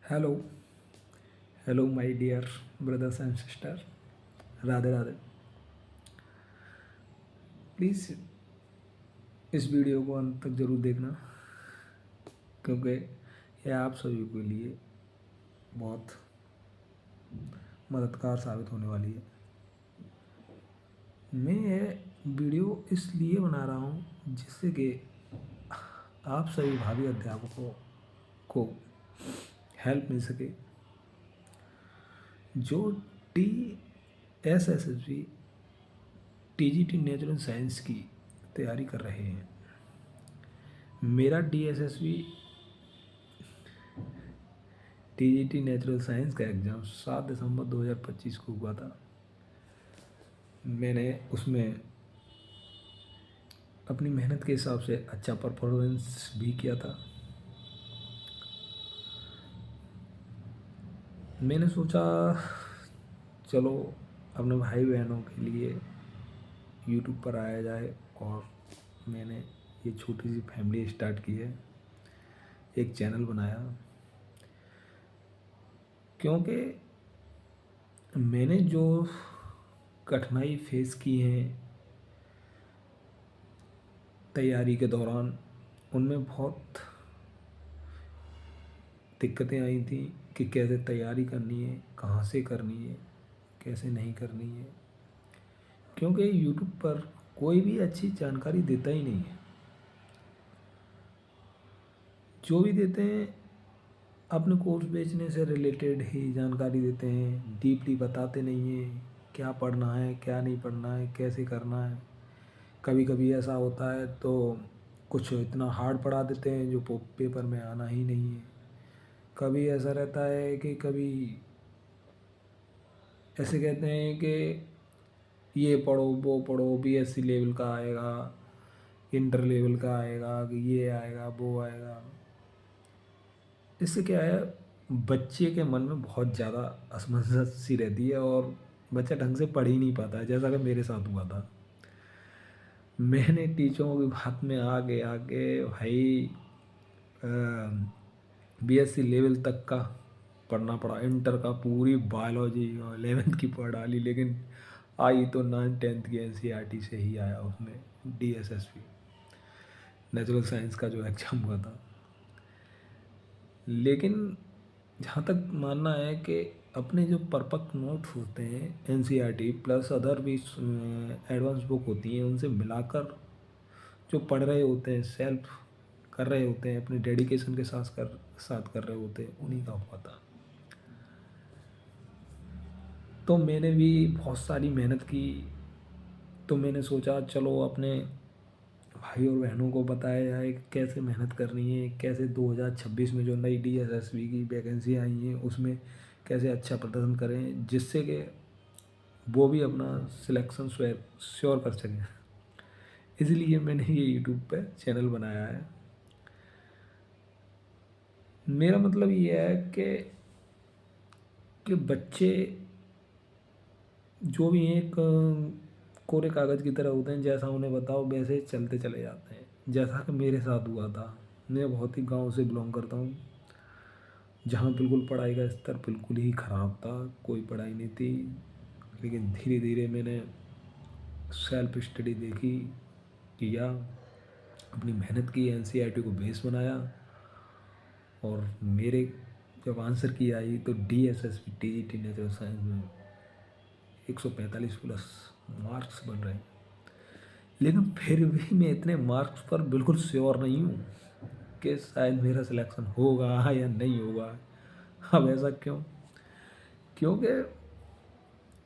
Hello hello my dear brothers and sister. Radhe Radhe. Please इस video को अंत तक ज़रूर देखना, क्योंकि यह आप सभी के लिए बहुत मददगार साबित होने वाली है। मैं यह वीडियो इसलिए बना रहा हूँ जिससे कि आप सभी भावी अध्यापकों को हेल्प मिल सके, जो TSSSB TGT नेचुरल साइंस की तैयारी कर रहे हैं। मेरा DSSB TGT नेचुरल साइंस का एग्ज़ाम 7 दिसंबर 2025 को हुआ था। मैंने उसमें अपनी मेहनत के हिसाब से अच्छा परफॉर्मेंस भी किया था। मैंने सोचा चलो अपने भाई बहनों के लिए यूट्यूब पर आया जाए, और मैंने ये छोटी सी फैमिली स्टार्ट की है, एक चैनल बनाया। क्योंकि मैंने जो कठिनाई फेस की हैं तैयारी के दौरान, उनमें बहुत दिक्कतें आई थी कि कैसे तैयारी करनी है, कहाँ से करनी है, कैसे नहीं करनी है। क्योंकि यूट्यूब पर कोई भी अच्छी जानकारी देता ही नहीं है। जो भी देते हैं अपने कोर्स बेचने से रिलेटेड ही जानकारी देते हैं, डीपली बताते नहीं हैं क्या पढ़ना है, क्या नहीं पढ़ना है, कैसे करना है। कभी कभी ऐसा होता है तो कुछ इतना हार्ड पढ़ा देते हैं जो पेपर में आना ही नहीं है। कभी ऐसा रहता है कि कभी ऐसे कहते हैं कि ये पढ़ो वो पढ़ो, BSc लेवल का आएगा, इंटर लेवल का आएगा, कि ये आएगा वो आएगा। इससे क्या है, बच्चे के मन में बहुत ज़्यादा असमंजस सी रहती है और बच्चा ढंग से पढ़ ही नहीं पाता है, जैसा कि मेरे साथ हुआ था। मैंने टीचरों की बात में आगे आगे भाई BSc लेवल तक का पढ़ना पड़ा, इंटर का पूरी बायोलॉजी और 11th की पढ़ डाली, लेकिन आई तो 9th 10th की NCERT से ही आया उसमें DSSB नेचुरल साइंस का जो एग्ज़ाम हुआ था। लेकिन जहाँ तक मानना है कि अपने जो परिपक्व नोट्स होते हैं NCERT प्लस अदर भी एडवांस बुक होती हैं, उनसे मिलाकर जो पढ़ रहे होते हैं, सेल्फ कर रहे होते हैं, अपने डेडिकेशन के साथ कर रहे होते हैं, उन्हीं का हुआ था। तो मैंने भी बहुत सारी मेहनत की। तो मैंने सोचा चलो अपने भाई और बहनों को बताया जाए कि कैसे मेहनत करनी है, कैसे 2026 में जो नई DSSB की वैकेंसी आई हैं उसमें कैसे अच्छा प्रदर्शन करें, जिससे कि वो भी अपना सिलेक्शन श्योर कर सकें। इसलिए मैंने ये यूट्यूब पे चैनल बनाया है। मेरा मतलब ये है कि बच्चे जो भी हैं एक कोरे कागज़ की तरह होते हैं, जैसा उन्हें बताओ वैसे चलते चले जाते हैं, जैसा कि मेरे साथ हुआ था। मैं बहुत ही गांव से बिलोंग करता हूँ, जहाँ बिल्कुल पढ़ाई का स्तर बिल्कुल ही ख़राब था, कोई पढ़ाई नहीं थी। लेकिन धीरे धीरे मैंने सेल्फ स्टडी देखी, किया, अपनी मेहनत की, NCERT को बेस बनाया, और मेरे जब आंसर की आई तो DSSB TGT नेचुरल साइंस में 145 प्लस मार्क्स बन रहे हैं। लेकिन फिर भी मैं इतने मार्क्स पर बिल्कुल श्योर नहीं हूँ कि शायद मेरा सिलेक्शन होगा या नहीं होगा। अब ऐसा क्यों? क्योंकि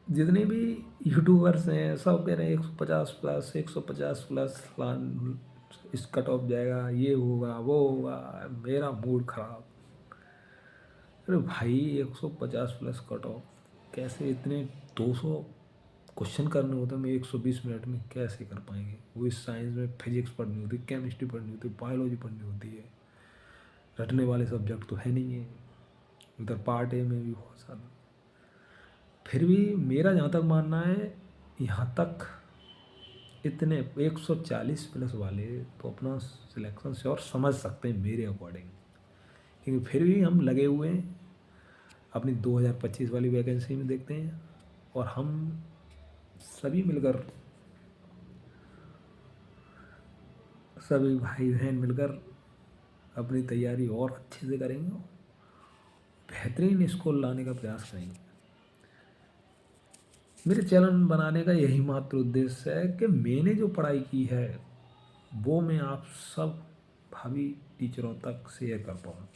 जितने भी यूट्यूबर्स हैं सब कह रहे हैं 150 प्लस 150 प्लस इस कट ऑफ जाएगा, ये होगा वो होगा। मेरा मूड खराब। अरे भाई 150 प्लस कट ऑफ कैसे? इतने 200 क्वेश्चन करने होते हैं, मैं 120 मिनट में कैसे कर पाएंगे? वो इस साइंस में फिजिक्स पढ़नी होती है, केमिस्ट्री पढ़नी होती है, बायोलॉजी पढ़नी होती है। रटने वाले सब्जेक्ट तो है नहीं है, उधर पार्ट ए में भी बहुत सारा। फिर भी मेरा जहाँ तक मानना है, यहाँ तक इतने 140 प्लस वाले तो अपना सिलेक्शन श्योर समझ सकते हैं मेरे अकॉर्डिंग। लेकिन फिर भी हम लगे हुए हैं, अपनी 2025 वाली वैकेंसी में देखते हैं और हम सभी मिलकर, सभी भाई बहन मिलकर अपनी तैयारी और अच्छे से करेंगे, बेहतरीन स्कोर लाने का प्रयास करेंगे। मेरे चैनल बनाने का यही मात्र उद्देश्य है कि मैंने जो पढ़ाई की है वो मैं आप सब भावी टीचरों तक शेयर कर पाऊँ,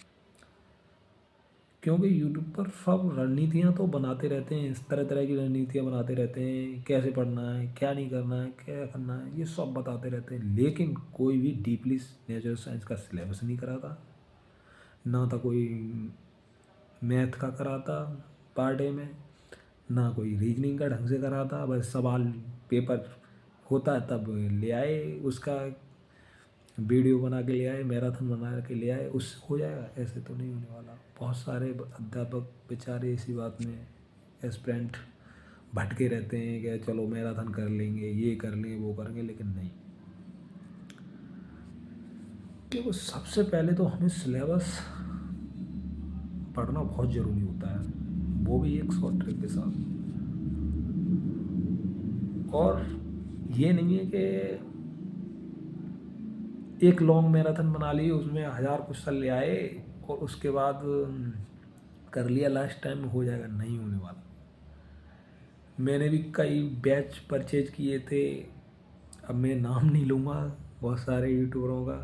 क्योंकि यूट्यूब पर सब रणनीतियाँ तो बनाते रहते हैं, इस तरह तरह की रणनीतियाँ बनाते रहते हैं, कैसे पढ़ना है, क्या नहीं करना है, क्या करना है, ये सब बताते रहते हैं, लेकिन कोई भी डीपली नेचुरल साइंस का सिलेबस नहीं कराता, ना था कोई मैथ का कराता पार्ट ए में, ना कोई रीजनिंग का ढंग से कराता। बस सवाल पेपर होता है तब ले आए, उसका वीडियो बना के ले आए, मैराथन बना के ले आए, उससे हो जाएगा? ऐसे तो नहीं होने वाला। बहुत सारे अध्यापक बेचारे इसी बात में एस्पिरेंट भटके रहते हैं कि चलो मैराथन कर लेंगे, ये कर लेंगे, वो करेंगे, लेकिन नहीं। कि वो सबसे पहले तो हमें सिलेबस पढ़ना बहुत ज़रूरी होता है, वो भी एक शॉर्ट ट्रिक के साथ। और ये नहीं है कि एक लॉन्ग मैराथन बना ली, उसमें 1000 क्वेश्चन ले आए और उसके बाद कर लिया, लास्ट टाइम में हो जाएगा, नहीं होने वाला। मैंने भी कई बैच परचेज किए थे, अब मैं नाम नहीं लूँगा बहुत सारे यूट्यूबरों का।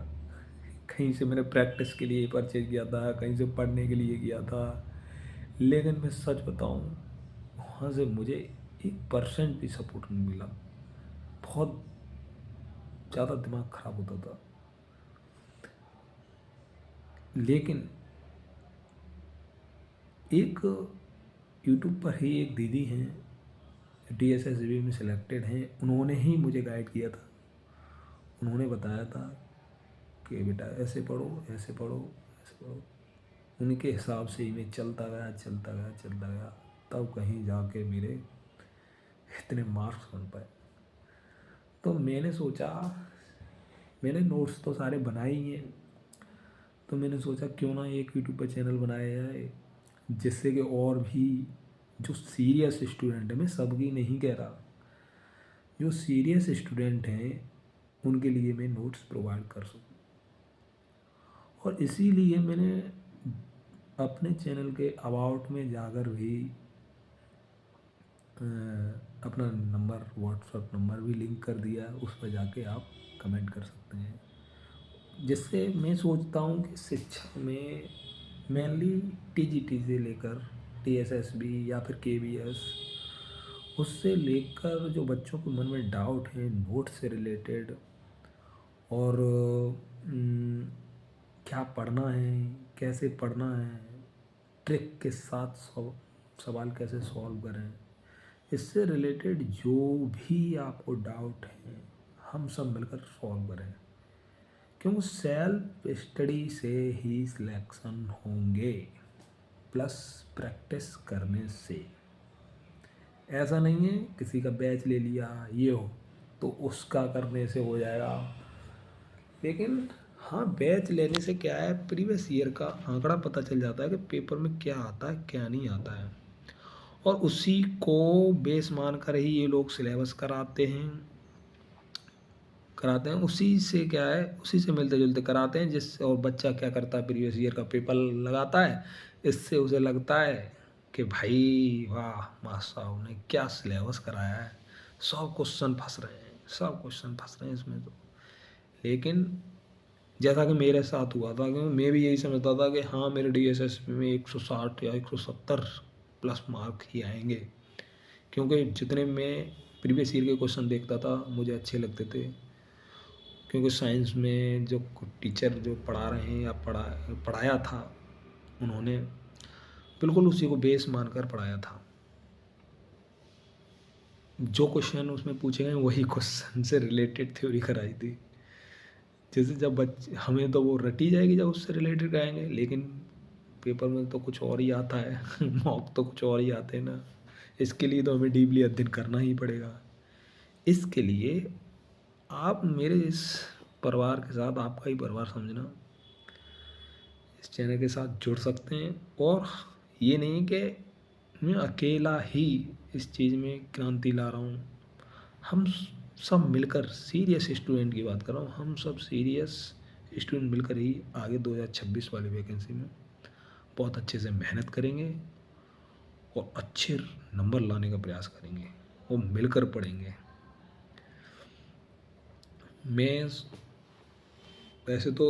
कहीं से मैंने प्रैक्टिस के लिए परचेज किया था, कहीं से पढ़ने के लिए किया था, लेकिन मैं सच बताऊँ वहाँ से मुझे 1% भी सपोर्ट नहीं मिला। बहुत ज़्यादा दिमाग ख़राब होता था। लेकिन एक यूट्यूब पर ही एक दीदी हैं, DSSB में सिलेक्टेड हैं, उन्होंने ही मुझे गाइड किया था। उन्होंने बताया था कि बेटा ऐसे पढ़ो, ऐसे पढ़ो, ऐसे पढ़ो। उनके हिसाब से ही मैं चलता गया, चलता गया, चलता गया, तब कहीं जाके मेरे इतने मार्क्स बन पाए। तो मैंने सोचा, मैंने नोट्स तो सारे बनाए ही हैं, तो मैंने सोचा क्यों ना एक यूट्यूब पर चैनल बनाया जाए, जिससे कि और भी जो सीरियस स्टूडेंट है, मैं सबकी नहीं कह रहा, जो सीरियस स्टूडेंट हैं उनके लिए मैं नोट्स प्रोवाइड कर सकूं। और इसीलिए मैंने अपने चैनल के अबाउट में जाकर भी अपना नंबर, व्हाट्सएप नंबर भी लिंक कर दिया, उस पर जाके आप कमेंट कर सकते हैं। जिससे मैं सोचता हूँ कि शिक्षा में मेनली TGT से लेकर TSSB या फिर KBS, उससे लेकर जो बच्चों के मन में डाउट है नोट से रिलेटेड, और क्या पढ़ना है, कैसे पढ़ना है, ट्रिक के साथ सवाल कैसे सॉल्व करें, इससे रिलेटेड जो भी आपको डाउट है हम सब मिलकर सॉल्व करें, क्योंकि सेल्फ स्टडी से ही सिलेक्शन होंगे, प्लस प्रैक्टिस करने से। ऐसा नहीं है किसी का बैच ले लिया ये हो तो उसका करने से हो जाएगा, लेकिन हाँ बैच लेने से क्या है, प्रीवियस ईयर का आंकड़ा पता चल जाता है कि पेपर में क्या आता है क्या नहीं आता है, और उसी को बेस मान कर ही ये लोग सिलेबस कराते हैं, उसी से क्या है, उसी से मिलते जुलते कराते हैं, जिससे और बच्चा क्या करता है, प्रीवियस ईयर का पेपर लगाता है, इससे उसे लगता है कि भाई वाह मास्टर साहब ने क्या सिलेबस कराया है, सब क्वेश्चन फंस रहे हैं, सब क्वेश्चन फंस रहे हैं इसमें तो। लेकिन जैसा कि मेरे साथ हुआ था कि मैं भी यही समझता था कि हाँ मेरे DSS में 160 या 170 प्लस मार्क ही आएंगे, क्योंकि जितने मैं प्रीवियस ईयर के क्वेश्चन देखता था मुझे अच्छे लगते थे, क्योंकि साइंस में जो टीचर जो पढ़ा रहे हैं या पढ़ाया था उन्होंने बिल्कुल उसी को बेस मानकर पढ़ाया था, जो क्वेश्चन उसमें पूछे गए वही क्वेश्चन से रिलेटेड थ्योरी कराई थी। जैसे जब बच्चे हमें तो वो रटी जाएगी जब उससे रिलेटेड कराएंगे, लेकिन पेपर में तो कुछ और ही आता है मॉक तो कुछ और ही आते हैं ना, इसके लिए तो हमें डीपली अध्ययन करना ही पड़ेगा। इसके लिए आप मेरे इस परिवार के साथ, आपका ही परिवार समझना, इस चैनल के साथ जुड़ सकते हैं और ये नहीं कि मैं अकेला ही इस चीज़ में क्रांति ला रहा हूँ। हम सब मिलकर, सीरियस स्टूडेंट की बात कर रहा हूँ, हम सब सीरियस स्टूडेंट मिलकर ही आगे 2026 वाली वैकेंसी में बहुत अच्छे से मेहनत करेंगे और अच्छे नंबर लाने का प्रयास करेंगे और मिलकर पढ़ेंगे। मैं वैसे तो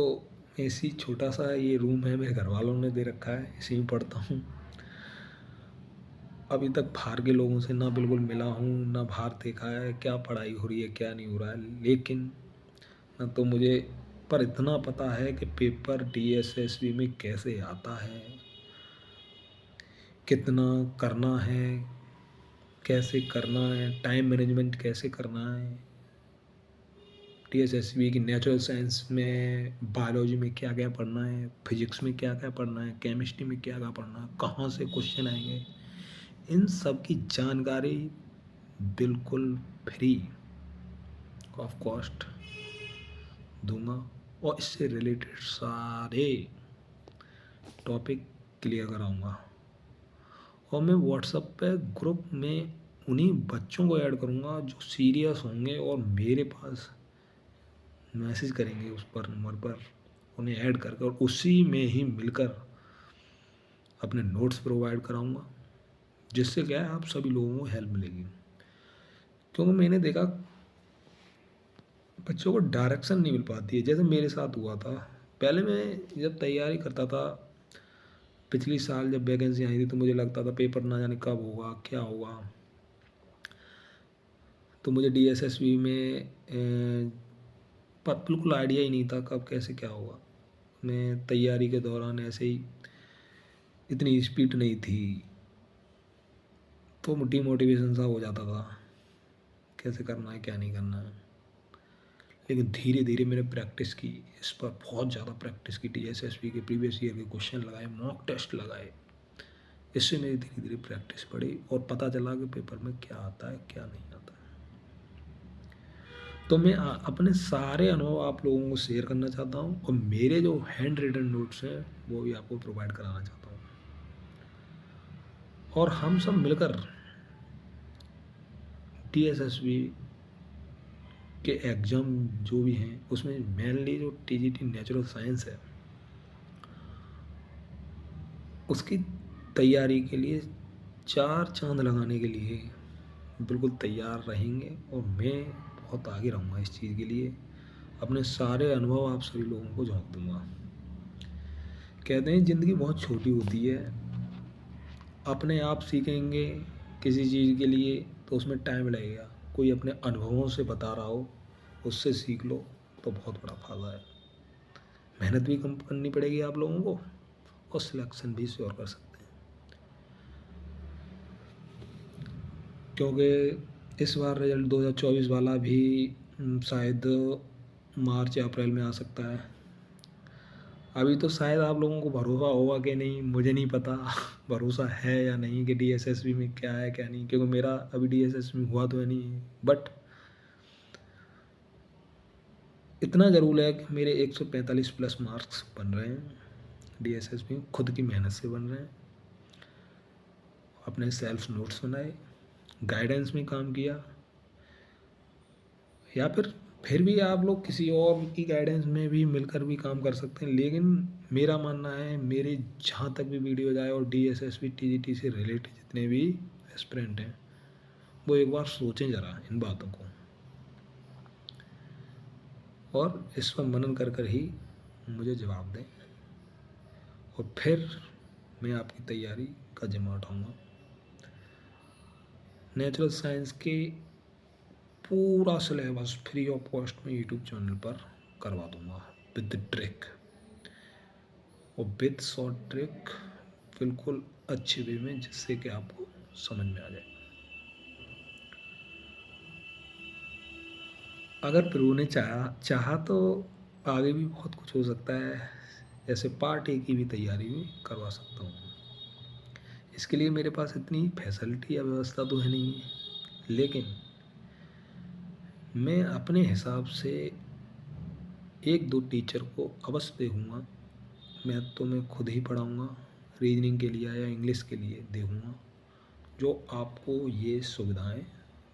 ऐसी छोटा सा ये रूम है, मेरे घर वालों ने दे रखा है, इसी में पढ़ता हूँ। अभी तक बाहर के लोगों से ना बिल्कुल मिला हूँ, ना बाहर देखा है क्या पढ़ाई हो रही है क्या नहीं हो रहा है। लेकिन ना तो मुझे पर इतना पता है कि पेपर डीएसएसबी में कैसे आता है, कितना करना है, कैसे करना है, टाइम मैनेजमेंट कैसे करना है। डीएसएसबी की नेचुरल साइंस में बायोलॉजी में क्या क्या पढ़ना है, फिजिक्स में क्या क्या पढ़ना है, केमिस्ट्री में क्या क्या पढ़ना है, कहाँ से क्वेश्चन आएंगे, इन सब की जानकारी बिल्कुल फ्री ऑफ कॉस्ट दूंगा और इससे रिलेटेड सारे टॉपिक क्लियर कराऊंगा। और मैं व्हाट्सएप पे ग्रुप में उन्हीं बच्चों को ऐड करूंगा जो सीरियस होंगे और मेरे पास मैसेज करेंगे उस पर नंबर पर, उन्हें ऐड करके और उसी में ही मिलकर अपने नोट्स प्रोवाइड कराऊंगा, जिससे क्या है आप सभी लोगों को हेल्प मिलेगी। क्योंकि मैंने देखा बच्चों को डायरेक्शन नहीं मिल पाती है, जैसे मेरे साथ हुआ था। पहले मैं जब तैयारी करता था, पिछली साल जब वैकेंसी आई थी, तो मुझे लगता था पेपर ना जाने कब होगा क्या होगा। तो मुझे डीएसएसबी में पर बिल्कुल आइडिया ही नहीं था कब कैसे क्या होगा। मैं तैयारी के दौरान ऐसे ही, इतनी स्पीड नहीं थी, तो डिमोटिवेशन सा हो जाता था कैसे करना है क्या नहीं करना है। लेकिन धीरे धीरे मैंने प्रैक्टिस की, इस पर बहुत ज़्यादा प्रैक्टिस की, डीएसएसबी के प्रीवियस ईयर के क्वेश्चन लगाए, मॉक टेस्ट लगाए। इससे मेरी धीरे धीरे प्रैक्टिस बढ़ी और पता चला कि पेपर में क्या आता है क्या नहीं आता है। तो मैं अपने सारे अनुभव आप लोगों को शेयर करना चाहता हूँ और मेरे जो हैंड रिटन नोट्स हैं वो भी आपको प्रोवाइड कराना चाहता हूँ। और हम सब मिलकर डीएसएसबी के एग्ज़ाम जो भी हैं उसमें मेनली जो टीजीटी नेचुरल साइंस है उसकी तैयारी के लिए 4 चांद लगाने के लिए बिल्कुल तैयार रहेंगे। और मैं बहुत आगे रहूँगा इस चीज़ के लिए, अपने सारे अनुभव आप सभी लोगों को झोंक दूँगा। कहते हैं ज़िंदगी बहुत छोटी होती है, अपने आप सीखेंगे किसी चीज़ के लिए तो उसमें टाइम लगेगा, कोई अपने अनुभवों से बता रहा हो उससे सीख लो तो बहुत बड़ा फ़ायदा है। मेहनत भी कम करनी पड़ेगी आप लोगों को और सिलेक्शन भी श्योर कर सकते हैं। क्योंकि इस बार रिजल्ट 2024 वाला भी शायद मार्च या अप्रैल में आ सकता है। अभी तो शायद आप लोगों को भरोसा होगा कि नहीं मुझे नहीं पता भरोसा है या नहीं कि डीएसएसबी में क्या है क्या नहीं, क्योंकि मेरा अभी डीएसएसबी में हुआ तो है नहीं। बट इतना ज़रूर है कि मेरे 145 प्लस मार्क्स बन रहे हैं डीएसएसबी में, खुद की मेहनत से बन रहे हैं। अपने सेल्फ नोट्स बनाए, गाइडेंस में काम किया, या फिर भी आप लोग किसी और की गाइडेंस में भी मिलकर भी काम कर सकते हैं। लेकिन मेरा मानना है, मेरे जहाँ तक भी वीडियो जाए और डीएसएसबी टीजीटी से रिलेटेड जितने भी एस्पिरेंट हैं वो एक बार सोचें ज़रा इन बातों को और इस पर मनन कर कर ही मुझे जवाब दें, और फिर मैं आपकी तैयारी का जिम्मा उठाऊँगा। नेचुरल साइंस के पूरा सिलेबस फ्री ऑफ कॉस्ट में यूट्यूब चैनल पर करवा दूँगा विद ट्रिक और विद शॉर्ट ट्रिक, बिल्कुल अच्छे वे में, जिससे कि आपको समझ में आ जाए। अगर प्रभु ने चाहा तो आगे भी बहुत कुछ हो सकता है, जैसे पार्ट ए की भी तैयारी भी करवा सकता हूँ। इसके लिए मेरे पास इतनी फैसिलिटी या व्यवस्था तो है नहीं, लेकिन मैं अपने हिसाब से 1-2 टीचर को अवश्य देखूँगा। मैं खुद ही पढ़ाऊँगा, रीजनिंग के लिए या इंग्लिश के लिए देखूँगा जो आपको ये सुविधाएं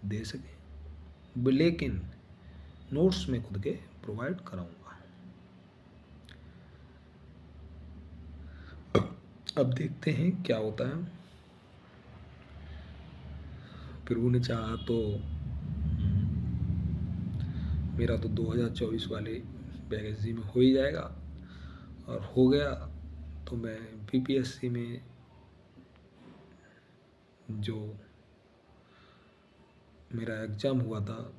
दे सके, लेकिन नोट्स में खुद के प्रोवाइड कराऊंगा। अब देखते हैं क्या होता है। प्रभु ने चाहा तो मेरा तो 2024 वाले वैकेंसी में हो ही जाएगा, और हो गया तो मैं बीपीएससी में जो मेरा एग्ज़ाम हुआ था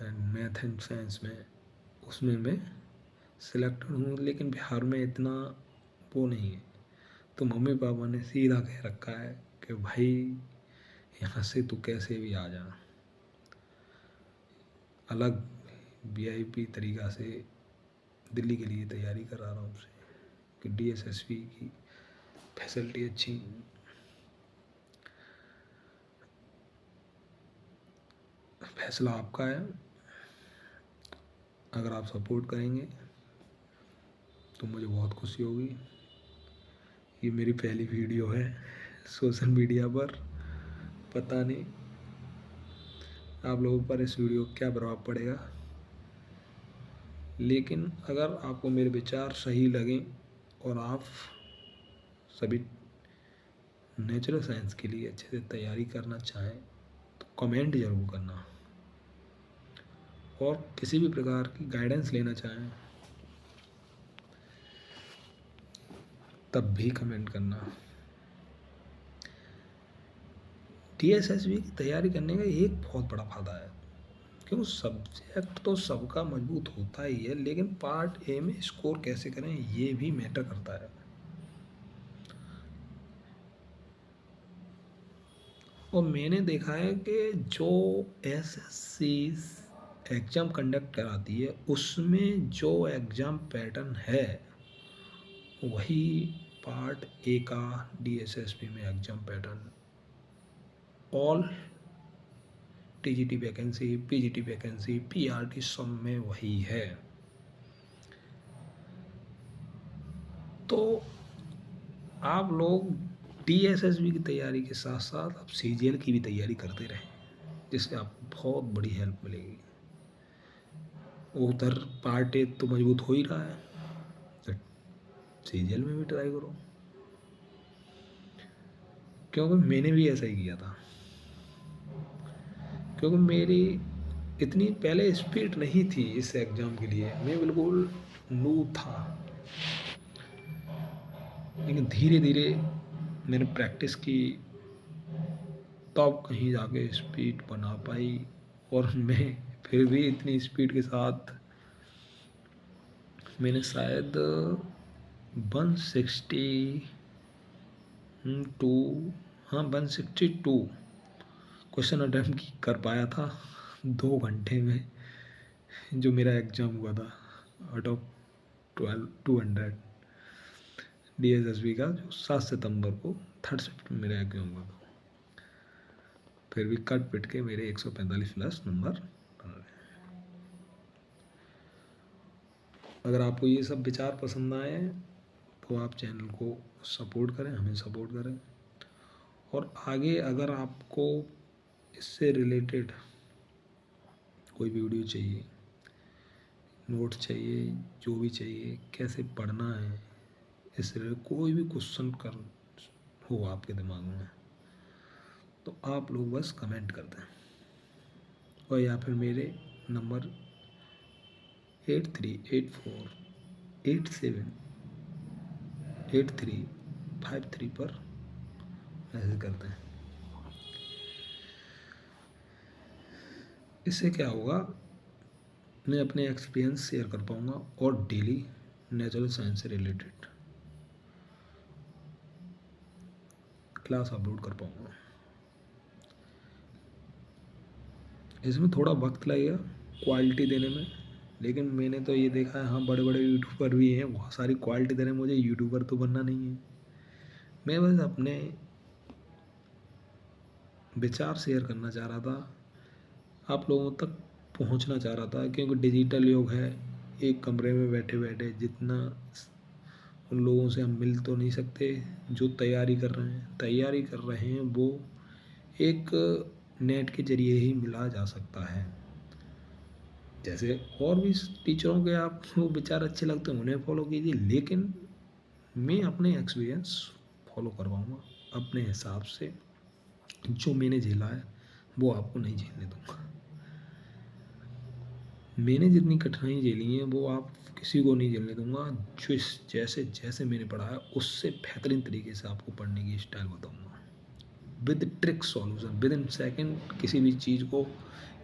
मैथ एंड साइंस में, उसमें मैं सिलेक्टेड हूँ। लेकिन बिहार में इतना वो नहीं है, तो मम्मी पापा ने सीधा कह रखा है कि भाई यहाँ से तू कैसे भी आ जा, अलग वीआईपी तरीक़ा से दिल्ली के लिए तैयारी करा रहा हूँ उसे, कि डीएसएसपी की फैसिलिटी अच्छी। फैसला आपका है, अगर आप सपोर्ट करेंगे तो मुझे बहुत खुशी होगी। ये मेरी पहली वीडियो है सोशल मीडिया पर, पता नहीं आप लोगों पर इस वीडियो का क्या प्रभाव पड़ेगा, लेकिन अगर आपको मेरे विचार सही लगें और आप सभी नेचुरल साइंस के लिए अच्छे से तैयारी करना चाहें तो कमेंट ज़रूर करना, और किसी भी प्रकार की गाइडेंस लेना चाहें तब भी कमेंट करना। टीएसएसबी की तैयारी करने का एक बहुत बड़ा फ़ायदा है, क्योंकि सब्जेक्ट तो सबका मजबूत होता ही है, लेकिन पार्ट ए में स्कोर कैसे करें ये भी मैटर करता है। और मैंने देखा है कि जो एसएससी एग्ज़ाम कंडक्ट कराती है उसमें जो एग्ज़ाम पैटर्न है वही पार्ट ए का डीएसएसपी में exam pattern, all TGT vacancy, PGT vacancy, PRT सब में वही है। तो आप लोग डीएसएसबी की तैयारी के साथ साथ आप सीजीएल की भी तैयारी करते रहें, जिससे आपको बहुत बड़ी हेल्प मिलेगी। उधर पार्ट ए तो मजबूत हो ही रहा है, तो सीजीएल में भी ट्राई करो, क्योंकि मैंने भी ऐसा ही किया था। क्योंकि मेरी इतनी पहले स्पीड नहीं थी इस एग्ज़ाम के लिए, मैं बिल्कुल नूब था, लेकिन धीरे धीरे मैंने प्रैक्टिस की, तब कहीं जाके स्पीड बना पाई। और मैं फिर भी इतनी स्पीड के साथ मैंने शायद 162 क्वेश्चन अटैम्प्ट कर पाया था 2 घंटे में, जो मेरा एग्ज़ाम हुआ था आउट ऑफ 200 डीएसएसबी का, जो 7 सितंबर को 3rd शिफ्ट में मेरा एग्ज़ाम हुआ था। फिर भी कट पिट के मेरे 145 प्लस नंबर आ गए। अगर आपको ये सब विचार पसंद आए तो आप चैनल को सपोर्ट करें, हमें सपोर्ट करें, और आगे अगर आपको इससे रिलेटेड कोई भी वीडियो चाहिए, नोट चाहिए, जो भी चाहिए, कैसे पढ़ना है, इससे रिलेटेड कोई भी क्वेश्चन कर हो आपके दिमाग में, तो आप लोग बस कमेंट कर दें, और या फिर मेरे नंबर 8384878353 पर मैसेज करते हैं। इससे क्या होगा, मैं अपने एक्सपीरियंस शेयर कर पाऊँगा और डेली नेचुरल साइंस से रिलेटेड क्लास अपलोड कर पाऊँगा। इसमें थोड़ा वक्त लगेगा क्वालिटी देने में, लेकिन मैंने तो ये देखा है, हाँ बड़े बड़े यूट्यूबर भी हैं, बहुत सारी क्वालिटी दे रहे हैं, मुझे यूट्यूबर तो बनना नहीं है। मैं बस अपने विचार शेयर करना चाह रहा था, आप लोगों तक पहुंचना चाह रहा था, क्योंकि डिजिटल युग है, एक कमरे में बैठे बैठे जितना उन लोगों से हम मिल तो नहीं सकते जो तैयारी कर रहे हैं। तैयारी कर रहे हैं वो एक नेट के ज़रिए ही मिला जा सकता है। जैसे और भी टीचरों के आपको विचार अच्छे लगते हैं उन्हें फॉलो कीजिए, लेकिन मैं अपने एक्सपीरियंस फॉलो करवाऊँगा अपने हिसाब से। जो मैंने झेला है वो आपको नहीं झेलने दूँगा। मैंने जितनी कठिनाई झेली हैं वो आप किसी को नहीं झेलने दूँगा। जिस जैसे जैसे मैंने पढ़ा है उससे बेहतरीन तरीके से आपको पढ़ने की स्टाइल बताऊँगा। With trick solution, with in second किसी भी चीज़ को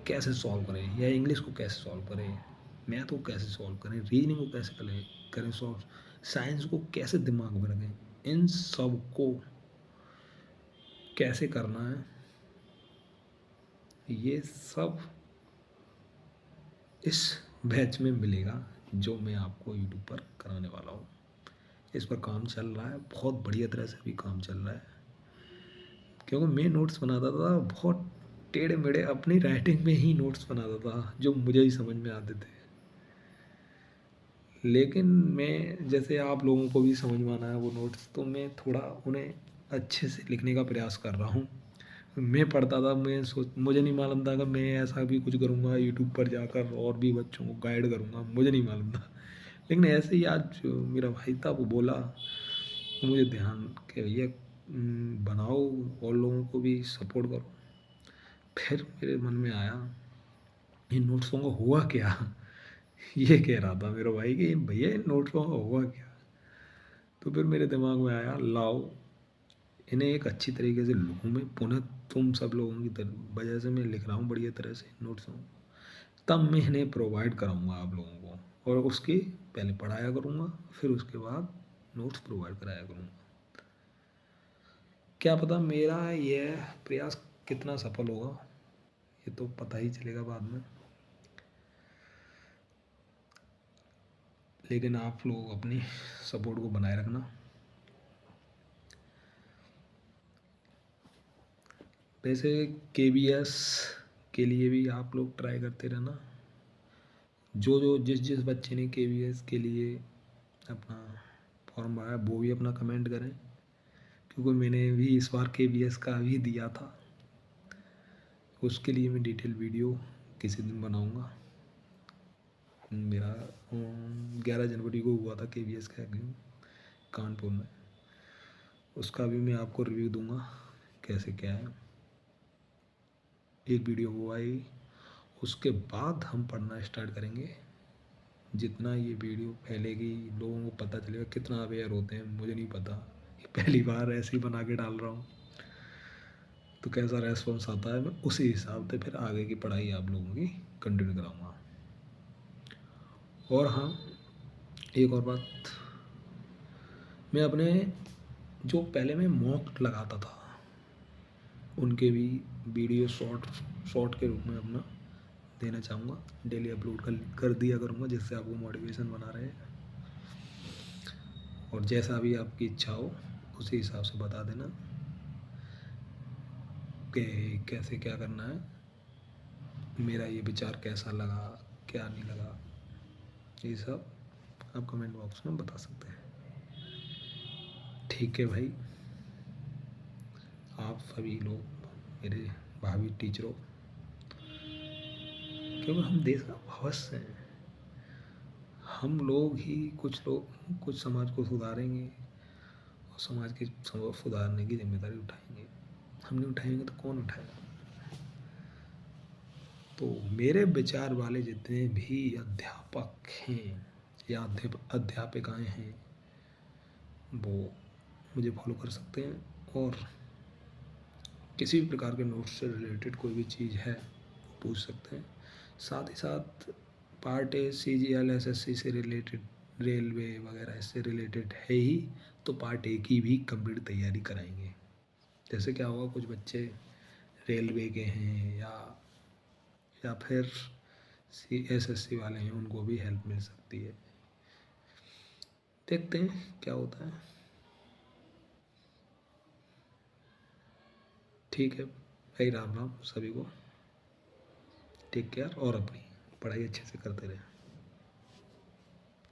कैसे सॉल्व करें, या इंग्लिश को कैसे सॉल्व करें, मैथ को कैसे सॉल्व करें, रीजनिंग को कैसे करें सॉल्व, साइंस को कैसे दिमाग में रखें, इन सब को कैसे करना है, ये सब इस बैच में मिलेगा जो मैं आपको यूट्यूब पर कराने वाला हूँ। इस पर काम चल रहा है, बहुत बढ़िया तरह से भी काम चल रहा है, क्योंकि मैं नोट्स बनाता था बहुत टेढ़े मेढ़े, अपनी राइटिंग में ही नोट्स बनाता था जो मुझे ही समझ में आते थे। लेकिन मैं जैसे आप लोगों को भी समझ में आना है वो नोट्स, तो मैं थोड़ा उन्हें अच्छे से लिखने का प्रयास कर रहा हूँ। मैं पढ़ता था, मुझे नहीं मालूम था कि मैं ऐसा भी कुछ करूँगा यूट्यूब पर जाकर और भी बच्चों को गाइड करूँगा, मुझे नहीं मालूम था। लेकिन ऐसे ही आज जो मेरा भाई था वो बोला, तो मुझे ध्यान कि भैया बनाओ और लोगों को भी सपोर्ट करो। फिर मेरे मन में आया इन नोट्सों का हुआ क्या। ये कह रहा था मेरा भाई कि भैया इन नोट्सों का हुआ क्या। तो फिर मेरे दिमाग में आया, लाओ इन्हें एक अच्छी तरीके से लिखूँ मैं पुनः, तुम सब लोगों की वजह से मैं लिख रहा हूँ बढ़िया तरह से नोट्स हूँ, तब मैं इन्हें प्रोवाइड कराऊँगा आप लोगों को, और उसकी पहले पढ़ाया करूँगा फिर उसके बाद नोट्स प्रोवाइड कराया करूँगा। क्या पता मेरा यह प्रयास कितना सफल होगा, ये तो पता ही चलेगा बाद में। लेकिन आप लोग अपनी सपोर्ट को बनाए रखना। वैसे KBS के लिए भी आप लोग ट्राई करते रहना। जो जो जिस जिस बच्चे ने KBS के लिए अपना फॉर्म भरा वो भी अपना कमेंट करें, क्योंकि मैंने भी इस बार KBS का भी दिया था। उसके लिए मैं डिटेल वीडियो किसी दिन बनाऊंगा। मेरा 11 जनवरी को हुआ था KBS का एग्जाम कानपुर में, उसका भी मैं आपको रिव्यू दूंगा कैसे क्या है। एक वीडियो वो आई, उसके बाद हम पढ़ना स्टार्ट करेंगे। जितना ये वीडियो फैलेगी लोगों को पता चलेगा, कितना अवेयर होते हैं मुझे नहीं पता, पहली बार ऐसे ही बना के डाल रहा हूँ, तो कैसा रेस्पॉन्स आता है मैं उसी हिसाब से फिर आगे की पढ़ाई आप लोगों की कंटिन्यू कराऊँगा। और हाँ, एक और बात, मैं अपने जो पहले मैं मॉक लगाता था उनके भी वीडियो शॉर्ट के रूप में अपना देना चाहूँगा, डेली अपलोड कर दिया करूँगा, जिससे आपको मोटिवेशन बना रहे। और जैसा भी आपकी इच्छा हो उसी हिसाब से बता देना कि कैसे क्या करना है, मेरा ये विचार कैसा लगा क्या नहीं लगा, ये सब आप कमेंट बॉक्स में बता सकते हैं। ठीक है भाई, आप सभी लोग मेरे भावी टीचरों, क्योंकि हम देश का भविष्य हैं, हम लोग ही कुछ लोग कुछ समाज को सुधारेंगे और समाज के सुधारने की जिम्मेदारी उठाएंगे। हम नहीं उठाएंगे तो कौन उठाएगा। तो मेरे विचार वाले जितने भी अध्यापक हैं या अध्यापिकाएं हैं वो मुझे फॉलो कर सकते हैं, और किसी भी प्रकार के नोट्स से रिलेटेड कोई भी चीज़ है पूछ सकते हैं। साथ ही साथ पार्ट ए CGL SSC से रिलेटेड, रेलवे वगैरह इससे रिलेटेड है ही, तो पार्ट ए की भी कंप्लीट तैयारी कराएंगे। जैसे क्या होगा, कुछ बच्चे रेलवे के हैं या फिर SSC वाले हैं, उनको भी हेल्प मिल सकती है। देखते हैं क्या होता है। ठीक है भाई, राम राम सभी को, टेक केयर और अपनी पढ़ाई अच्छे से करते रहें।